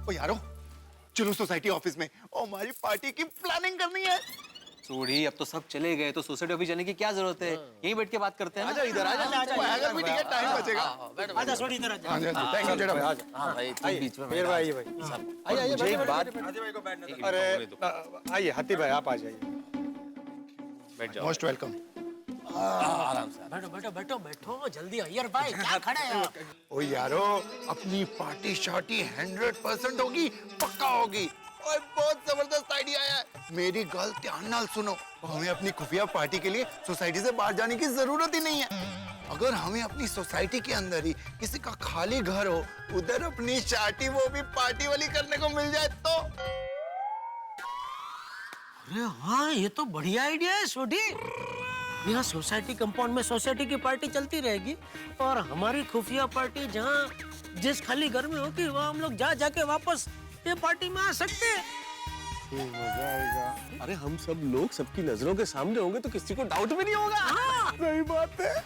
ओ यारो, चलो society office में, और हमारी पार्टी की प्लानिंग करनी है। छोड़ी, अब तो सब चले गए तो सोसाइटी ऑफिस जाने की क्या जरूरत है? यहीं बैठ के बात करते हैं ना। आजा इधर, आजा अगर भी ठीक है, टाइम बचेगा। आजा छोड़ इधर आजा। हाँ जी, थैंक यू जेठा भाई। हाँ भाई, तुम बीच में भाई आइए मुझे एक बात, अरे आइए हाथी भाई, आप आ जाइए। बैठ जाओ। Most welcome. आराम से। बैठो बैठो बैठो बैठो, जल्दी अय्यर भाई, क्या खड़े हैं आप? ओ यारो, अपनी पार्टी शार्टी 100% होगी, पक्का होगी। और बहुत जबरदस्त आइडिया है। मेरी गल ध्यान नाल सुनो, हमें अपनी खुफिया पार्टी के लिए सोसाइटी से बाहर जाने की जरूरत ही नहीं है। अगर हमें अपनी सोसाइटी के अंदर ही किसी का खाली घर हो, उधर अपनी शार्टी वो भी पार्टी वाली करने को मिल जाए तो। अरे हाँ, ये तो बढ़िया आइडिया है छोटी। यहाँ सोसाइटी कंपाउंड में सोसाइटी की पार्टी चलती रहेगी और हमारी खुफिया पार्टी जहाँ जिस खाली घर में होगी वहाँ हम लोग जा जाके वापस ये पार्टी में आ सकते हैं। मजा आएगा। अरे हम सब लोग सबकी नजरों के सामने होंगे तो किसी को डाउट भी नहीं होगा। हाँ। सही बात है।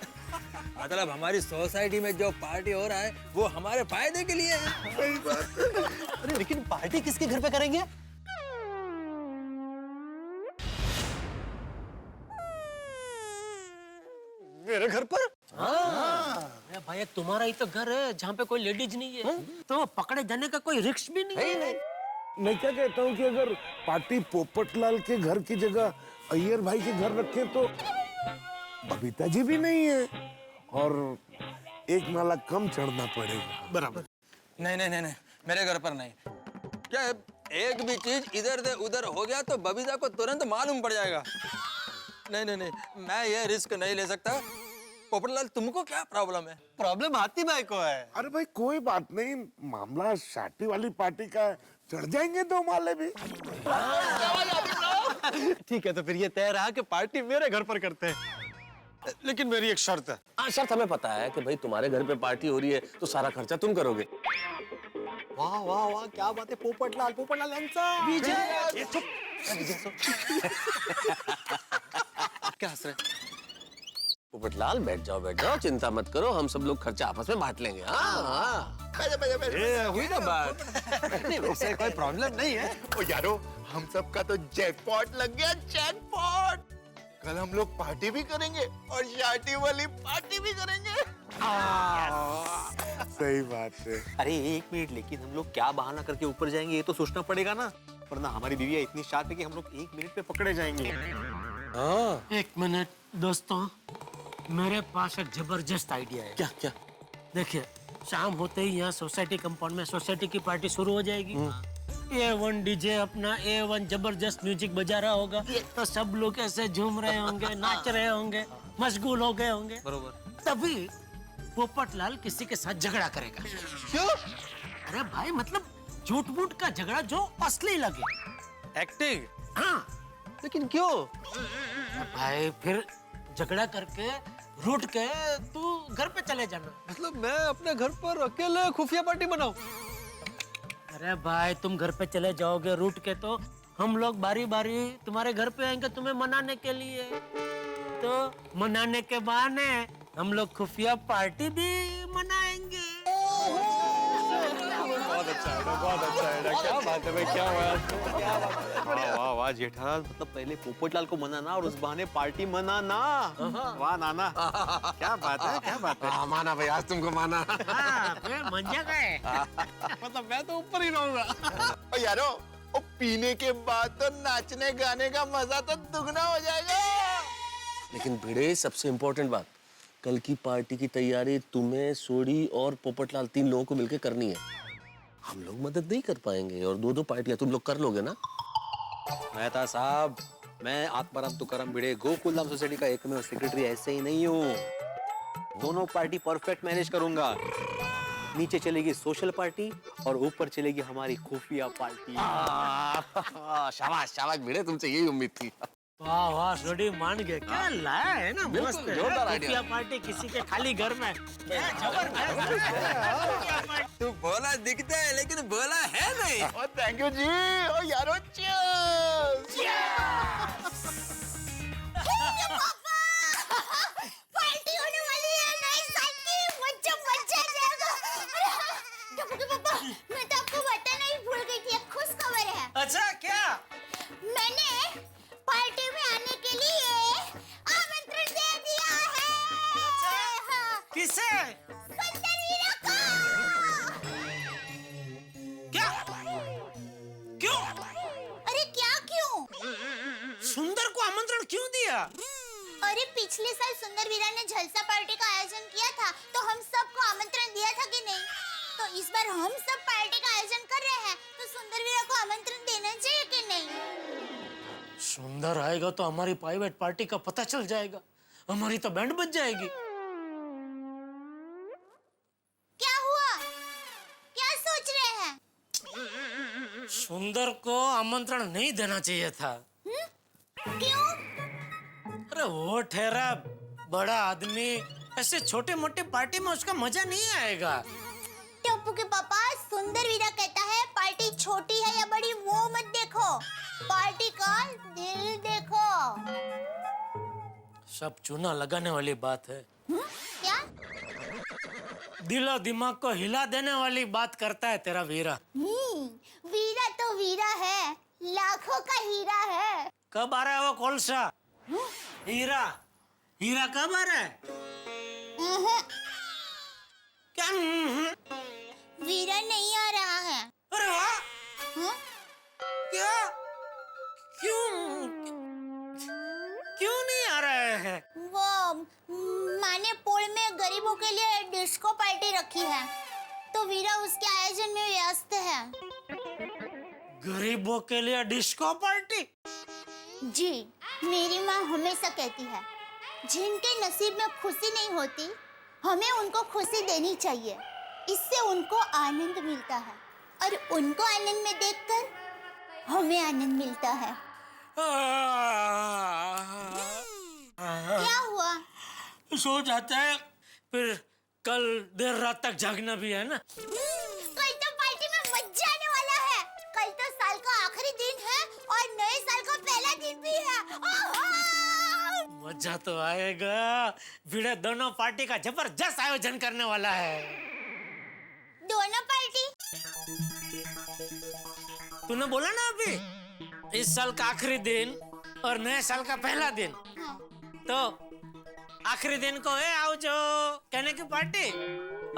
मतलब हमारी सोसाइटी में जो पार्टी हो रहा है वो हमारे फायदे के लिए है। सही बात है। अरे लेकिन पार्टी किसके घर पे करेंगे? मेरे घर पर? अरे भाई, तुम्हारा ही तो घर है जहाँ पे कोई लेडीज नहीं है, तो पकड़े जाने का कोई रिस्क भी नहीं है। मैं क्या कहता हूँ कि अगर पार्टी पोपटलाल के घर की जगह अय्यर भाई के घर रखें तो बबीता जी भी नहीं है और एक नाला कम चढ़ना पड़ेगा। बराबर। नहीं नहीं नहीं नहीं, मेरे घर पर नहीं। क्या है, एक भी चीज इधर से उधर हो गया तो बबीता को तुरंत मालूम पड़ जाएगा। नहीं नहीं नहीं, मैं ये रिस्क नहीं ले सकता। पोपटलाल, तुमको क्या प्रॉब्लम है? प्रॉब्लम हाथी भाई को है। अरे भाई कोई बात नहीं, मामला शादी वाली पार्टी का है, चढ़ जाएंगे दो माले भी। ठीक है, तो फिर ये तय रहा कि पार्टी मेरे घर पर करते हैं। लेकिन मेरी एक शर्त है। हाँ, शर्त हमें पता है कि भाई तुम्हारे घर पे पार्टी हो रही है तो सारा खर्चा तुम करोगे। वाह वाह वाह, क्या बात है। पोपटलाल, पोपटलाल आंसर। विजय, क्या हंस रहे? पोपटलाल बैठ जाओ, चिंता मत करो, हम सब लोग खर्चा आपस में बांट लेंगे। हाँ। हुई ना बात। नहीं, वैसे कोई प्रॉब्लम नहीं है। ओ यारो, हम सबका तो जैकपॉट लग गया, जैकपॉट। कल हम लोग पार्टी भी करेंगे और शार्टी वाली पार्टी भी करेंगे। सही बात है। अरे एक मिनट, लेकिन हम लोग क्या बहाना करके ऊपर जाएंगे ये तो सोचना पड़ेगा ना, वरना हमारी बीवियां इतनी शार्प है कि हम लोग 1 मिनट पे पकड़े जाएंगे। एक मिनट दोस्तों, मेरे पास एक जबरदस्त आइडिया है। क्या क्या? देखिए, शाम होते ही यहाँ सोसाइटी कंपाउंड में सोसाइटी की पार्टी शुरू हो जाएगी। A1 डीजे अपना A1 जबरदस्त म्यूजिक बजा रहा होगा, तो सब लोग ऐसे झूम रहे होंगे, नाच रहे होंगे, मशगूल हो गए होंगे। बरोबर। तभी पोपटलाल किसी के साथ झगड़ा करेगा। क्यों? अरे भाई, मतलब झूठ मूठ का झगड़ा जो असली लगे। एक्टिंग? हाँ। लेकिन क्यों? अरे भाई, फिर झगड़ा करके रूठ के तू घर पे चले जाना। मतलब मैं अपने घर पर अकेले खुफिया पार्टी बनाऊं? अरे भाई, तुम घर पे चले जाओगे रूठ के तो हम लोग बारी बारी तुम्हारे घर पे आएंगे तुम्हें मनाने के लिए। तो मनाने के बहाने हम लोग खुफिया पार्टी भी मनाएंगे। बहुत अच्छा है। क्या बात है भाई, क्या बात। वाह वाह वाह जेठालाल, मतलब पहले पोपटलाल को मनाना और उस बहाने पार्टी मनाना। वाह नाना, क्या बात है, क्या बात है। हाँ, माना भाई, आज तुमको माना। हाँ, फिर मजा गए। मतलब मैं तो ऊपर ही रहूंगा। ओ यारो, ओ पीने के बाद तो नाचने गाने का मजा तो दुगना हो जाएगा। लेकिन भिड़े, सबसे इम्पोर्टेंट बात, कल की पार्टी की तैयारी तुम्हें, सोडी और पोपटलाल 3 लोगों को मिलकर करनी है। हम लोग मदद नहीं कर पाएंगे और 2-2 पार्टियां तुम लोग कर लोगे ना? मेहता साहब, मैं आत्माराम तुकाराम भिड़े गोकुलधाम सोसाइटी का एकमेव सेक्रेटरी ऐसे ही नहीं हूँ। दोनों पार्टी परफेक्ट मैनेज करूंगा। नीचे चलेगी सोशल पार्टी और ऊपर चलेगी हमारी खुफिया पार्टी। शाबाश शाबाश भिड़े, तुमसे यही उम्मीद थी। वाह वाह, सोडी मान गए। क्या लाया है ना, मस्त है। जोरदार आइडिया। खुफिया पार्टी किसी के खाली घर में, क्या जबरदस्त। तू भोला दिखता है लेकिन भोला है नहीं। ओ थैंक यू जी। ओ यारो, चीयर्स। पार्टी होने वाली है, नई साल की, मजा मजा जाएगा। टप्पू के पापा, मैं तो आपको बताना ही भूल किसे? सुंदर वीरा को। क्या? क्यों? अरे क्या क्यों? सुंदर को आमंत्रण क्यों दिया? अरे पिछले साल सुंदर वीरा ने झलसा पार्टी का आयोजन किया था, तो हम सबको आमंत्रण दिया था कि नहीं? तो इस बार हम सब पार्टी का आयोजन कर रहे हैं, तो सुंदर वीरा को आमंत्रण देना चाहिए कि नहीं? सुंदर आएगा तो हमारी प्राइवेट पार्टी का पता चल जाएगा, हमारी तो बैंड बज जाएगी। क्या हुआ? क्या सोच रहे हैं? सुंदर को आमंत्रण नहीं देना चाहिए था। क्यों? अरे वो ठहरा बड़ा आदमी, ऐसे छोटे मोटे पार्टी में उसका मजा नहीं आएगा। टप्पू के पापा, सुंदर वीरा कहता है पार्टी छोटी है या बड़ी वो मत देखो, पार्टी का दिल देखो। सब चूना लगाने वाली बात है। क्या? दिलो दिमाग को हिला देने वाली बात करता है तेरा वीरा। वीरा तो वीरा है, लाखों का हीरा है। कब आ रहा है वो कोलसा? हीरा हीरा कब आ रहा है? क्या? वीरा नहीं आ रहा है। अरे वाह! हाँ? क्या? क्यों क्यों नहीं आ रहा है? वो माने पोल में गरीबों के लिए डिस्को पार्टी रखी है, तो वीरा उसके आयोजन में व्यस्त है। गरीबों के लिए डिस्को पार्टी? जी, मेरी माँ हमेशा कहती है, जिनके नसीब में खुशी नहीं होती, हमें उनको खुशी देनी चाहिए। इससे उनको आनंद मिलता है, और उनको आनंद में देखकर हमें आनंद मिलता है। क्या हुआ? सो जाता है, फिर कल देर रात तक जागना भी है ना। कल तो पार्टी में मजा आने वाला है। कल तो साल का आखिरी दिन है और नए साल का पहला दिन भी है। मजा तो आएगा। भिड़े दोनों पार्टी का जबरदस्त आयोजन करने वाला है। दोनों पार्टी? तूने बोला ना अभी, इस साल का आखिरी दिन और नए साल का पहला दिन। हाँ। तो आखिरी दिन को ए आओ जो कहने की पार्टी,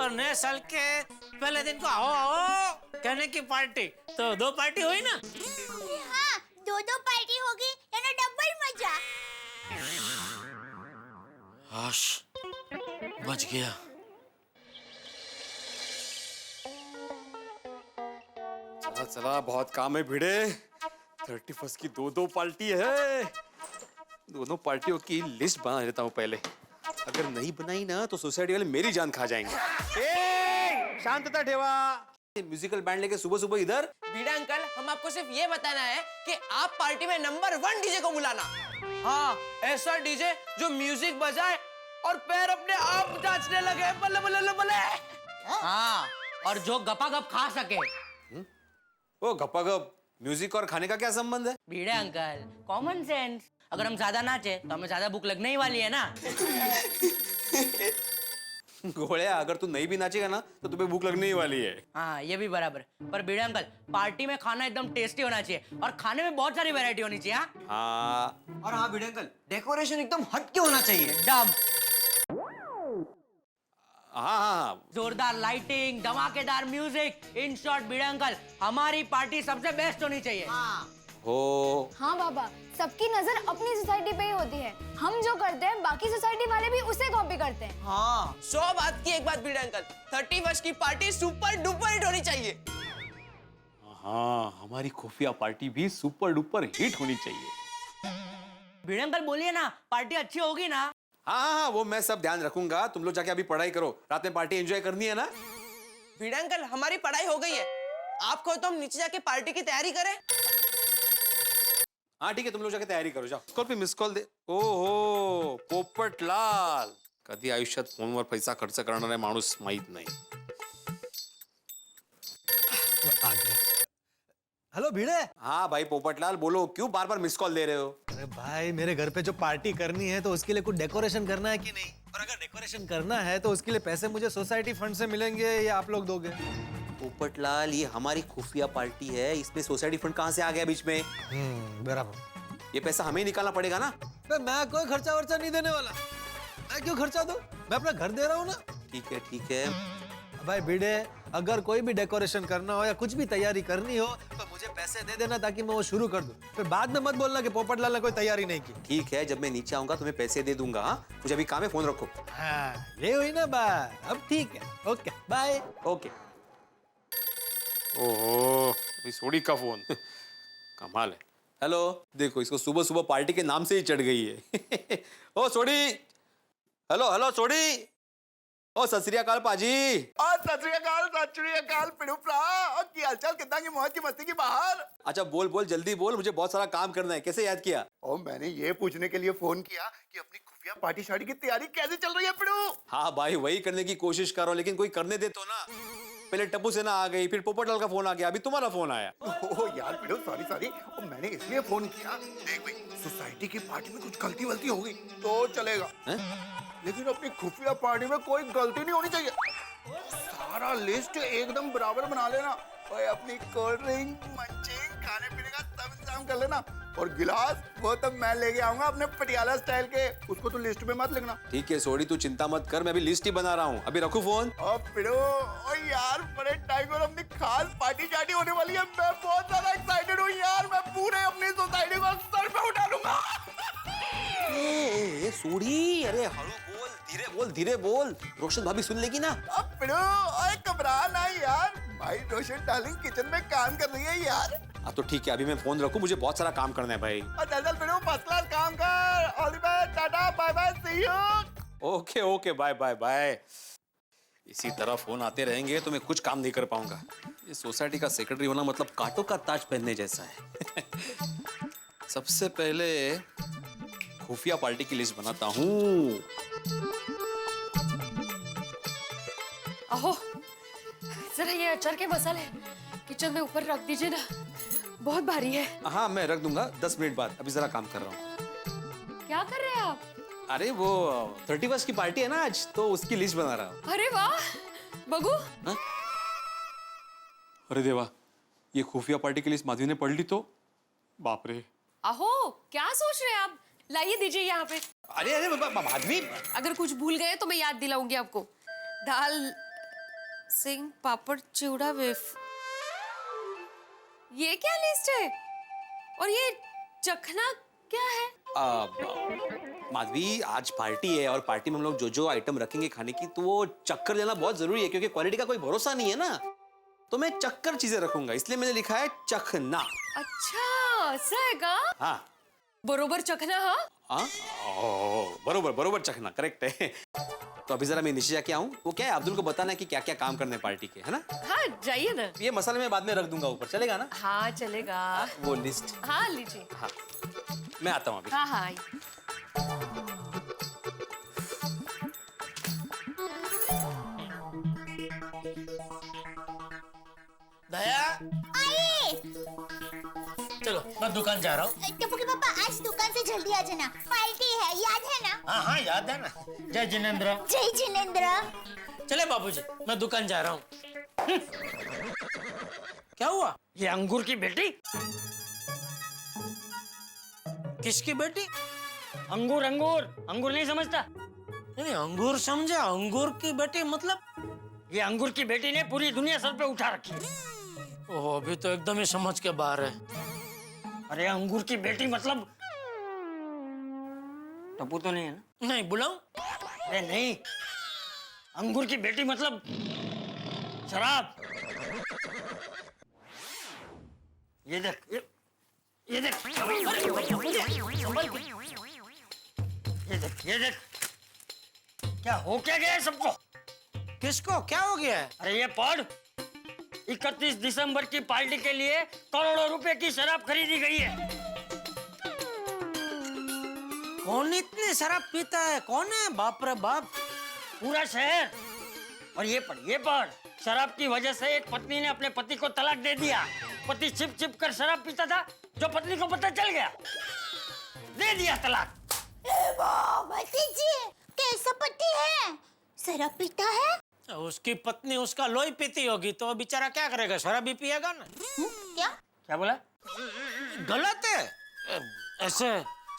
और नए साल के पहले दिन को आओ आओ कहने की पार्टी। तो दो पार्टी हुई ना? हाँ, दो पार्टी होगी, यानी डबल मजा। हाश, बच गया। चला चला, बहुत काम है भिड़े। 31 की दो पार्टी है। दोनों पार्टियों की लिस्ट बना लेता हूँ पहले। अगर नहीं बनाई ना तो सोसाइटी वाले मेरी जान खा जाएंगे। शांतता ठेवा। म्यूजिकल बैंड लेके सुबह सुबह इधर। भिड़ा अंकल, हम आपको सिर्फ ये बताना है कि आप पार्टी में नंबर 1 डीजे को बुलाना। हाँ, ऐसा डीजे जो म्यूजिक बजाए और पैर अपने आप नाचने लगे, बल्ले बल्ले बल्ले। हाँ, और जो गपागप खा सके। ओ गपागप, म्यूजिक और खाने का क्या संबंध है? भिड़े अंकल, कॉमन सेंस। अगर हम ज्यादा नाचे तो हमें ज्यादा भूख लगने ही वाली है ना। घोड़िया, अगर तू नहीं भी नाचेगा ना तो तुम्हें भूख लगने ही वाली है। हाँ, ये भी बराबर। पर भिड़े अंकल, पार्टी में खाना एकदम टेस्टी होना चाहिए और खाने में बहुत सारी वैरायटी होनी चाहिए। हाँ। और हाँ भिड़े अंकल, डेकोरेशन एकदम हटके होना चाहिए। एकदम हाँ, जोरदार लाइटिंग, धमाकेदार music, in short Bhide uncle, हमारी पार्टी सबसे बेस्ट होनी चाहिए। हो। हाँ बाबा, सबकी नजर अपनी सोसाइटी पे ही होती है। हम जो करते हैं बाकी सोसाइटी वाले भी उसे कॉपी करते हैं। हाँ, 100 बात की एक बात भिड़े अंकल, 31 की पार्टी सुपर डुपर हिट होनी चाहिए। हाँ, हमारी खुफिया पार्टी भी सुपर डुपर हिट होनी चाहिए। भिड़े अंकल बोलिए ना, पार्टी अच्छी होगी ना? हाँ, वो मैं सब ध्यान रखूंगा। तुम लोग जाके अभी पढ़ाई करो, रात में पार्टी एंजॉय करनी है ना। भिड़े अंकल, हमारी पढ़ाई हो गई है, आपको तो हम नीचे जाके पार्टी की तैयारी करें। हाँ ठीक है, तुम लोग जाके तैयारी करो, जाओ। कॉल पे मिस कॉल दे। ओहो, पोपटलाल, कधी आयुष्यात फोनवर पैसा खर्च करणारा माणूस माहित नाही। हेलो भिड़े। हाँ भाई पोपटलाल, बोलो, क्यों बार बार मिस कॉल दे रहे हो? अरे भाई, मेरे घर पे जो पार्टी करनी है तो उसके लिए कुछ डेकोरेशन करना है कि नहीं? और अगर डेकोरेशन करना है तो उसके लिए पैसे मुझे सोसाइटी फंड से मिलेंगे या आप लोग दोगे? पोपटलाल, ये हमारी खुफिया पार्टी है, इसमें सोसाइटी फंड कहाँ से आ गया बीच में? बराबर। ये पैसा हमें ही निकालना पड़ेगा ना। मैं कोई खर्चा वर्चा नहीं देने वाला। मैं क्यों खर्चा दूं? मैं अपना घर दे रहा हूँ ना। ठीक है। भाई भिड़े, अगर कोई भी डेकोरेशन करना हो या कुछ भी तैयारी करनी हो तो मुझे पैसे दे देना ताकि मैं वो शुरू कर दूं। फिर बाद में मत बोलना कि पोपटलाल ने कोई तैयारी नहीं की। ठीक है, जब मैं नीचे आऊंगा तुम्हें पैसे दे दूंगा। हाँ, मुझे अभी काम है, फोन रखो। हाँ, ये हुई ना बात। अब ठीक है, ओके बाय। ओके। ओहो, अभी सोडी का फोन। कमाल है। हेलो, देखो इसको सुबह सुबह पार्टी के नाम से ही चढ़ गई है। ओ सोडी, हेलो सोडी। ओ सत श्री अकाल पाजी। सत श्री अकाल पिड़ू भरा। और की हालचाल कितना की मौज की मस्ती की बाहर। अच्छा बोल जल्दी बोल, मुझे बहुत सारा काम करना है। कैसे याद किया? और मैंने ये पूछने के लिए फोन किया कि अपनी खुफिया पार्टी शार्टी की तैयारी कैसे चल रही है पिड़ू। हाँ भाई, वही करने की कोशिश कर रहा हूँ, लेकिन कोई करने दे तो ना। पहले टप्पू सेना आ गई, फिर पोपटलाल का फोन आ गया, अभी तुम्हारा फोन आया। ओह यार पिड़ू, सॉरी। और मैंने इसलिए फोन किया, देख भाई सोसाइटी की पार्टी में कुछ गलती वलती हो गई तो चलेगा, लेकिन अपनी खुफिया पार्टी में कोई गलती नहीं होनी चाहिए। सारा लिस्ट एकदम बराबर बना लेना। और अपनी कोल्ड ड्रिंक, मंचिंग, खाने पीने का सब इंतजाम कर लेना। और गिलास वो तो मैं लेके आऊंगा अपने पटियाला स्टाइल के, उसको तो लिस्ट में मत लिखना। ठीक है सोडी, तू चिंता मत कर, मैं अभी लिस्ट ही बना रहा हूँ। अभी रखूं फोन? और पिड़ो, और यार बड़े टाइम पर अपनी खास पार्टी शार्टी होने वाली है। मैं बहुत ज्यादा एक्साइटेड हूँ यार। मैं पूरे अपनी सोसाइटी को सर पे उठा लूंगा। ए सोडी, अरे हलो धीरे बोल, रोशन भाभी सुन लेगी ना। अब पिड़ो, ओए घबरा ना यार, भाई रोशन डार्लिंग किचन में काम कर रही है यार। हाँ तो ठीक है, अभी मैं फोन रखूं, मुझे बहुत सारा काम करना है भाई। चल पिड़ो, फर्स्ट क्लास काम कर। All the best, tata bye bye, see you. Okay bye. इसी तरह फोन आते रहेंगे तो मैं कुछ काम नहीं कर पाऊंगा। ये सोसाइटी का सेक्रेटरी होना मतलब कांटों का ताज पहनने जैसा है। सबसे पहले खुफिया पार्टी की लिस्ट बनाता हूँ। अहो, जरा ये अचार के मसाले किचन में ऊपर रख दीजिए ना, बहुत भारी है। हाँ मैं रख दूंगा 10 मिनट बाद, अभी जरा काम कर रहा हूँ। क्या कर रहे हैं आप? अरे वो 31 की पार्टी है ना आज, तो उसकी लिस्ट बना रहा हूँ। अरे वाह, बगू। अरे देवा, ये खुफिया पार्टी की लिस्ट माधवी ने पढ़ ली तो बाप रे। अहो, क्या सोच रहे हैं आप? लाइए, दीजिए यहाँ पे। अरे माधवी, अगर कुछ भूल गए तो मैं याद दिलाऊंगी आपको। दाल, सिंह, पापड़, चिवड़ा, वेफ। ये क्या लिस्ट है? और ये चखना क्या है? माधवी, आज पार्टी है और पार्टी में हम लोग जो आइटम रखेंगे खाने की, तो वो चक्कर लेना बहुत जरूरी है, क्योंकि क्वालिटी का कोई भरोसा नहीं है ना। तो मैं चक्कर चीजें रखूंगा, इसलिए मैंने लिखा है चखना। अच्छा, ऐसा है का? हाँ बरोबर चखना। हाँ, बरोबर चखना, करेक्ट है। तो अभी जरा मैं नीचे जाके आऊँ। वो क्या है, अब्दुल को बताना है कि क्या क्या काम करने पार्टी के, है ना? हाँ जाइए ना। ये मसाले मैं बाद में रख दूंगा ऊपर, चलेगा ना? हाँ चलेगा। वो लिस्ट, हाँ लीजिए। हाँ मैं आता हूँ अभी। हाँ आइए। दया, आइए। चलो मैं दुकान जा रहा हूँ। टप्पू के पापा, आज दुकान से जल्दी आ जाना, पार्टी है, याद है ना? हाँ याद है ना। जय जिनेंद्र। जय जिनेंद्र। चले बाबूजी, मैं दुकान जा रहा हूँ। क्या हुआ? ये अंगूर की बेटी? किसकी बेटी? अंगूर नहीं समझता? नहीं अंगूर समझा, अंगूर की बेटी मतलब? ये अंगूर की बेटी ने पूरी दुनिया सर पे उठा रखी है। ओह, अभी तो एकदम ही समझ के बाहर है। अरे अंगूर की बेटी मतलब टप्पू तो नहीं है ना? नहीं, बुलाऊं? अरे नहीं, अंगूर की बेटी मतलब शराब। ये देख, ये देख, ये देख, क्या हो क्या गया है सबको? किसको क्या हो गया है? अरे ये पढ़, 31 दिसंबर की पार्टी के लिए करोड़ों रुपए की शराब खरीदी गई है। कौन इतनी शराब पीता है? कौन है? बाप रे बाप, पूरा शहर। और ये पढ़, शराब की वजह से एक पत्नी ने अपने पति को तलाक दे दिया। पति छिप कर शराब पीता था, जो पत्नी को पता चल गया, दे दिया तलाक। भतीजी, कैसा पति है? शराब पीता है? उसकी पत्नी उसका लोही पीती होगी तो बेचारा क्या करेगा? शराब भी पिएगा ना। क्या बोला? गलत है ऐसे,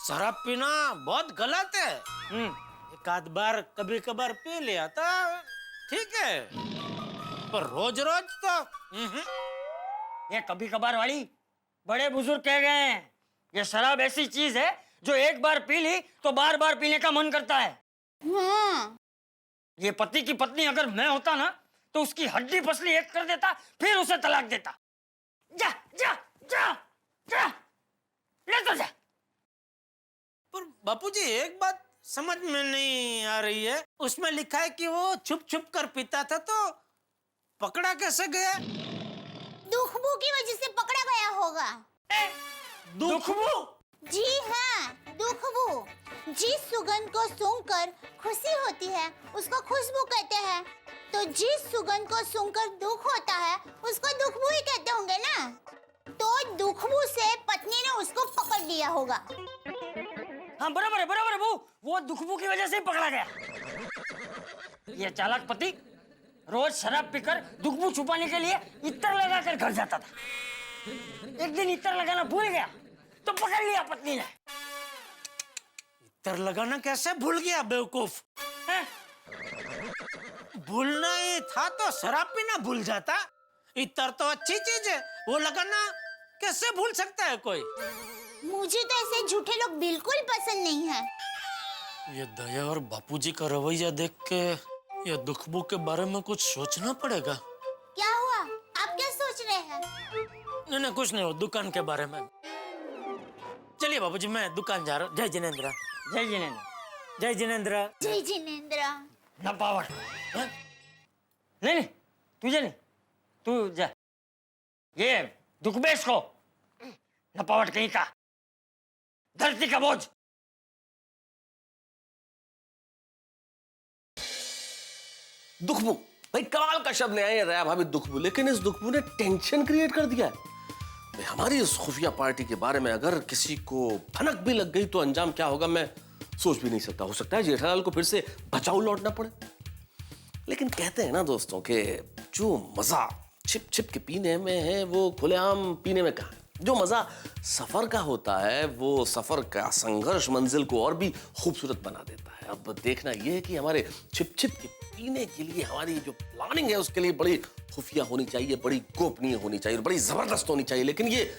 शराब पीना बहुत गलत है। एक आध बार कभी कभार पी लिया तो ठीक है, पर रोज रोज तो ये कभी कभार वाली बड़े बुजुर्ग कह गए हैं, ये शराब ऐसी चीज है जो एक बार पी ली तो बार बार पीने का मन करता है। हाँ। ये पति की पत्नी अगर मैं होता ना तो उसकी हड्डी पसली एक कर देता, फिर उसे तलाक देता। जा जा जा जा, ले तो जा। पर बापूजी एक बात समझ में नहीं आ रही है, उसमें लिखा है कि वो छुप छुप कर पीता था, तो पकड़ा कैसे गया? दुखबू की वजह से पकड़ा गया होगा। दुखबू? जी हाँ, दुखबू। जिस सुगंध को सूंघकर खुशी होती है उसको खुशबू कहते हैं, तो जिस सुगंध को सूंघकर दुख होता है उसको दुखबू ही कहते होंगे ना। तो दुखबू से पत्नी ने उसको पकड़ लिया होगा। हाँ बराबर है बहू, वो दुखबू की वजह से ही पकड़ा गया। ये चालाक पति रोज शराब पीकर दुखबू छुपाने के लिए इत्र लगाकर घर जाता था। एक दिन इत्र लगाना भूल गया तो पकड़ लिया पत्नी ने। इत्र लगाना कैसे भूल गया बेवकूफ? भूलना ही था तो शराब पीना भूल जाता। इत्र तो अच्छी चीज है, वो लगाना कैसे भूल सकता है कोई? मुझे तो ऐसे झूठे लोग बिल्कुल पसंद नहीं है। ये दया और बापूजी का रवैया देख के ये दुखबू के बारे में कुछ सोचना पड़ेगा। क्या हुआ? आप क्या सोच रहे हैं? नहीं कुछ नहीं, हो दुकान के बारे में। चलिए बाबूजी, मैं दुकान जा रहा हूँ। जय जिनेंद्र। जय जिनेंद्र। जय जिनेंद्र। जय जिनेंद्र। नपावट। नहीं तुझे नहीं, तू जा। ये दुखबेश को नपावट कहीं का, धरती का बोझ। दुखबू, भाई कमाल का शब्द ले आए रया भाभी, दुखबू। लेकिन इस दुखबू ने टेंशन क्रिएट कर दिया है। हमारी इस खुफिया पार्टी के बारे में अगर किसी को भनक भी लग गई तो अंजाम क्या होगा मैं सोच भी नहीं सकता। हो सकता है जेठालाल को फिर से बचाव लौटना पड़े। लेकिन कहते हैं ना दोस्तों कि जो मजा छिप छिप के पीने में है वो खुलेआम पीने में कहाँ है। जो मजा सफर का होता है वो सफर का संघर्ष मंजिल को और भी खूबसूरत बना देता है। अब देखना यह है कि हमारे छिप छिप के पीने के लिए हमारी जो प्लानिंग है उसके लिए बड़ी खुफिया होनी चाहिए, बड़ी गोपनीय होनी चाहिए, बड़ी जबरदस्त होनी चाहिए। लेकिन ये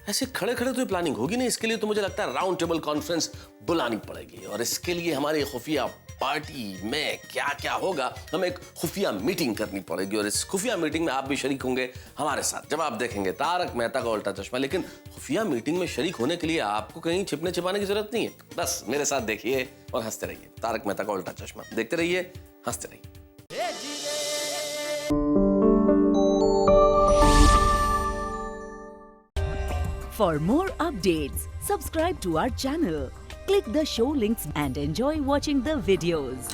ऐसे खड़े खड़े तो ये प्लानिंग होगी नहीं। इसके लिए तो मुझे लगता है राउंड टेबल कॉन्फ्रेंस बुलानी पड़ेगी। और इसके लिए हमारी खुफिया पार्टी में क्या क्या होगा, हमें एक खुफिया मीटिंग करनी पड़ेगी। और इस खुफिया मीटिंग में आप भी शरीक होंगे हमारे साथ जब आप देखेंगे तारक मेहता का उल्टा चश्मा। लेकिन खुफिया मीटिंग में शरीक होने के लिए आपको कहीं छिपने छिपाने की जरूरत नहीं है। बस मेरे साथ देखिए और हंसते रहिए। तारक मेहता का उल्टा चश्मा देखते रहिए, हंसते रहिए। For more updates, subscribe to our channel, click the show links and enjoy watching the videos.